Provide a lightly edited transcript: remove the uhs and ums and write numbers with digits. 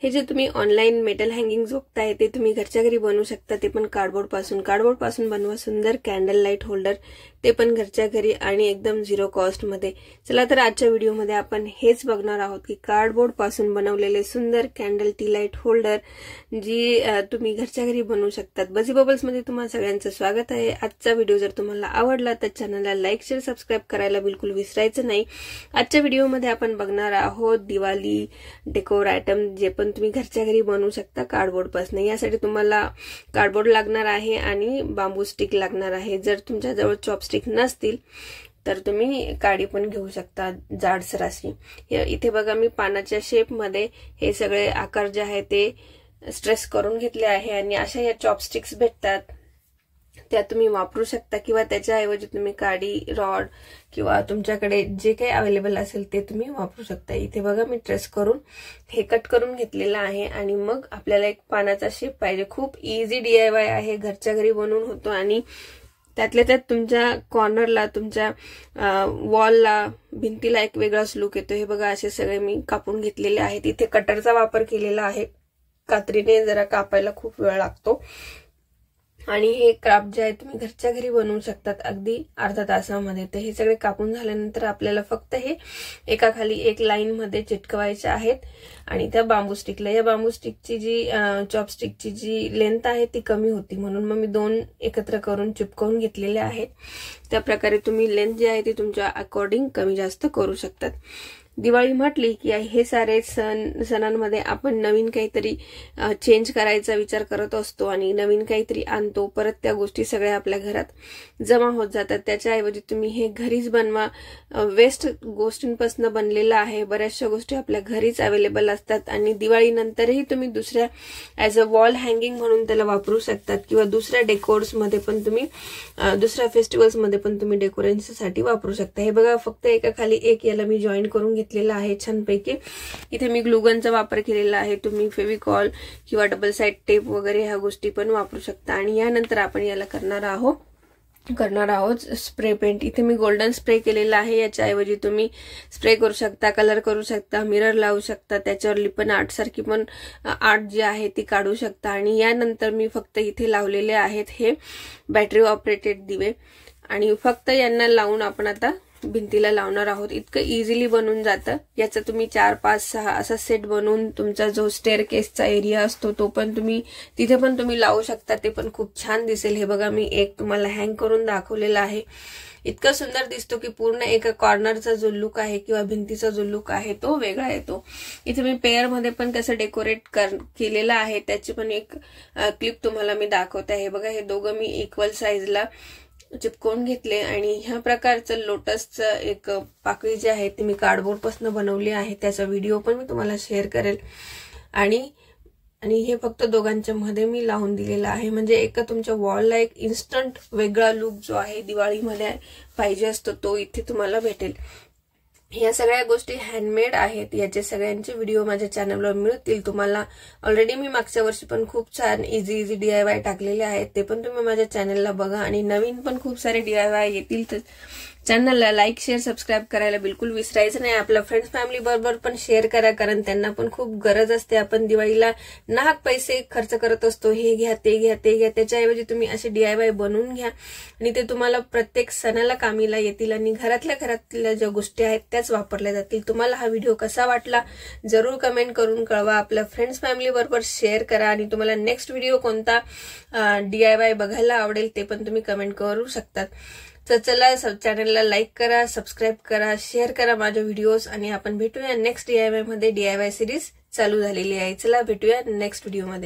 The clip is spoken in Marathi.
हे जे तुम्ही ऑनलाइन मेटल हँगिंग बघताय ते तुम्ही घरच्या घरी बनवू शकता, ते पण कार्डबोर्ड पासून बनवा सुंदर कॅन्डल लाईट होल्डर, ते पण घरच्या घरी आणि एकदम झिरो कॉस्ट मध्ये। चला तर आजच्या व्हिडिओमध्ये आपण हेच बघणार आहोत की कार्डबोर्ड पासून बनवलेले सुंदर कॅन्डल टी लाईट होल्डर जी तुम्ही घरच्या घरी बनवू शकतात। बझी बबल्स मध्ये तुम्हा सगळ्यांचं स्वागत आहे। आजचा व्हिडिओ जर तुम्हाला आवडला तर चॅनलला लाईक शेअर सबस्क्राइब करायला बिलकुल विसरायचं नाही। आजच्या व्हिडिओमध्ये आपण बघणार आहोत दिवाळी डेकोर आयटम जे पण तुम्ही घरच्या घरी बनवू शकता कार्डबोर्ड पासून। यासाठी तुम्हाला कार्डबोर्ड लागणार आहे आणि बांबू स्टिक लागणार आहे। जर तुमच्या जवळ चॉपस्टिक नसतील तर तुम्ही काडी पण घेऊ शकता जाडसर अशी। इथे बघा मी पानाच्या शेप मध्ये हे सगळे आकार जे आहे ते स्ट्रेस करून घेतले आहे आणि अशा या चॉपस्टिक्स भेटतात त्या तुम्ही वापरू शकता किंवा त्याच्याऐवजी तुम्ही काडी रॉड किंवा तुमच्याकडे जे काही अवेलेबल असेल ते तुम्ही वापरू शकता। इथे बघा मी ट्रेस करून हे कट करून घेतलेलं आहे आणि मग आपल्याला एक पानाचा शेप पाहिजे। खूप इझी DIY आहे, घरच्या घरी बनवून होतो आणि त्यातल्या त्यात तुमच्या कॉर्नरला तुमच्या वॉलला भिंतीला एक वेगळाच लुक येतो। हे बघा असे सगळे मी कापून घेतलेले आहेत। इथे कटरचा वापर केलेला आहे, कात्रीने जरा कापायला खूप वेळ लागतो आणि हे क्राफ्ट जे आहे तुम्ही घरच्या घरी बनवू शकतात अगदी अर्धा तासामध्ये। तर हे सगळे कापून झाल्यानंतर आपल्याला फक्त हे एकाखाली एक लाईन मध्ये चिटकवायचे आहेत आणि त्या बांबू स्टिकला, या बांबू स्टिकची जी चॉपस्टिकची जी लेंथ आहे ती कमी होती म्हणून मग मी दोन एकत्र करून चिपकवून घेतलेले आहेत। त्या प्रकारे तुम्ही लेंथ जी आहे ती तुमच्या अकॉर्डिंग कमी जास्त करू शकतात। दिवाळी म्हटली की हे सारे सणांमध्ये आपण नवीन काहीतरी चेंज करायचा विचार करत असतो आणि नवीन काहीतरी आणतो, परत त्या गोष्टी सगळ्या आपल्या घरात जमा होत जातात। त्याच्याऐवजी तुम्ही हे घरीच बनवा, वेस्ट गोष्टींपासून बनलेलं आहे। बऱ्याचशा गोष्टी आपल्या घरीच अवेलेबल असतात आणि दिवाळी नंतरही तुम्ही दुसऱ्या ऍज अ वॉल हँगिंग म्हणून त्याला वापरू शकतात किंवा दुसऱ्या डेकोर्स मध्ये पण तुम्ही दुसऱ्या फेस्टिवल्स मध्ये पण तुम्ही डेकोरेशनसाठी वापरू शकता। हे बघा फक्त एकाखाली एक याला मी जॉईन करून घेतलेला आहे छानपैकी। इथे मी ग्लूगनचा वापर केलेला आहे, तुम्ही फेविकॉल किंवा डबल साइड टेप वगैरे ह्या गोष्टी पण वापरू शकता। आणि यानंतर आपण याला करणार आहोत स्प्रे पेंट। इथे मी गोल्डन स्प्रे केलेला आहे, याच्याऐवजी तुम्ही स्प्रे करू शकता, कलर करू शकता, मिरर लावू शकता, त्याच्यावर लिपन आर्ट सारखी पण आर्ट जी आहे ती काढू शकता। आणि यानंतर मी फक्त इथे लावलेले आहेत हे बॅटरी ऑपरेटेड दिवे आणि फक्त यांना लावून आपण आता भिंतीला लावणार आहोत। इतकं इझिली बनून जातं। याचा तुम्ही 4, 5, 6 असा सेट बनवून तुमचा जो स्टेअरकेसचा एरिया असतो तो पण तुम्ही तिथे पण तुम्ही लावू शकता, ते पण खूप छान दिसेल। हे बघा मी एक तुम्हाला हँग करून दाखवलेला आहे, इतका सुंदर दिसतो की पूर्ण एका कॉर्नरचा जो लुक आहे किंवा भिंतीचा जो लुक आहे तो वेगळा येतो। इथे मी पेअर मध्ये पण कसं डेकोरेट केलेलं आहे त्याची पण एक क्लिप तुम्हाला मी दाखवते आहे। बघा हे दोघं मी इक्वल साईजला चिपकवून घेतले आणि ह्या प्रकारचं लोटसचं एक पाकळी जी आहे ती मी कार्डबोर्ड पासून बनवली आहे, त्याचा व्हिडिओ पण मी तुम्हाला शेअर करेल। आणि हे फक्त दोघांच्या मध्ये मी लावून दिलेला आहे, म्हणजे एका तुमच्या वॉलला एक इन्स्टंट वेगळा लुक जो आहे दिवाळीमध्ये पाहिजे असतो तो इथे तुम्हाला भेटेल। या सगळ्या गोष्टी हँडमेड आहेत, याचे सगळ्यांचे व्हिडिओ माझ्या चॅनलवर मिळतील तुम्हाला। ऑलरेडी मी मागच्या वर्षी पण खूप छान इझी DIY टाकलेले आहेत, ते पण तुम्ही माझ्या चॅनलला बघा आणि नवीन पण खूप सारे DIY येतील। तर चॅनलला लाईक शेअर सबस्क्राइब करायला बिलकुल विसरायचं नाही। आपल्या फ्रेंड्स फॅमिली बरोबर पण शेअर करा, कारण त्यांना पण खूप गरज असते। आपण दिवाळीला नाहक पैसे खर्च करत असतो, हे घ्या ते घ्या ते घ्या, त्याच्याऐवजी तुम्ही असे DIY बनवून घ्या आणि ते तुम्हाला प्रत्येक सणाला कामीला येतील आणि घरातल्या ज्या गोष्टी आहेत त्याच वापरल्या जातील। तुम्हाला हा व्हिडिओ कसा वाटला जरूर कमेंट करून कळवा, आपल्या फ्रेंड्स फॅमिली बरोबर शेअर करा आणि तुम्हाला नेक्स्ट व्हिडिओ कोणता DIY बघायला आवडेल ते पण तुम्ही कमेंट करू शकतात। तर चला चॅनलला लाईक करा, सबस्क्राइब करा, शेअर करा माझे व्हिडिओज आणि आपण भेटूया नेक्स्ट DIY मध्ये। DIY सिरीज चालू झालेली आहे, चला भेटूया नेक्स्ट व्हिडिओ मध्ये।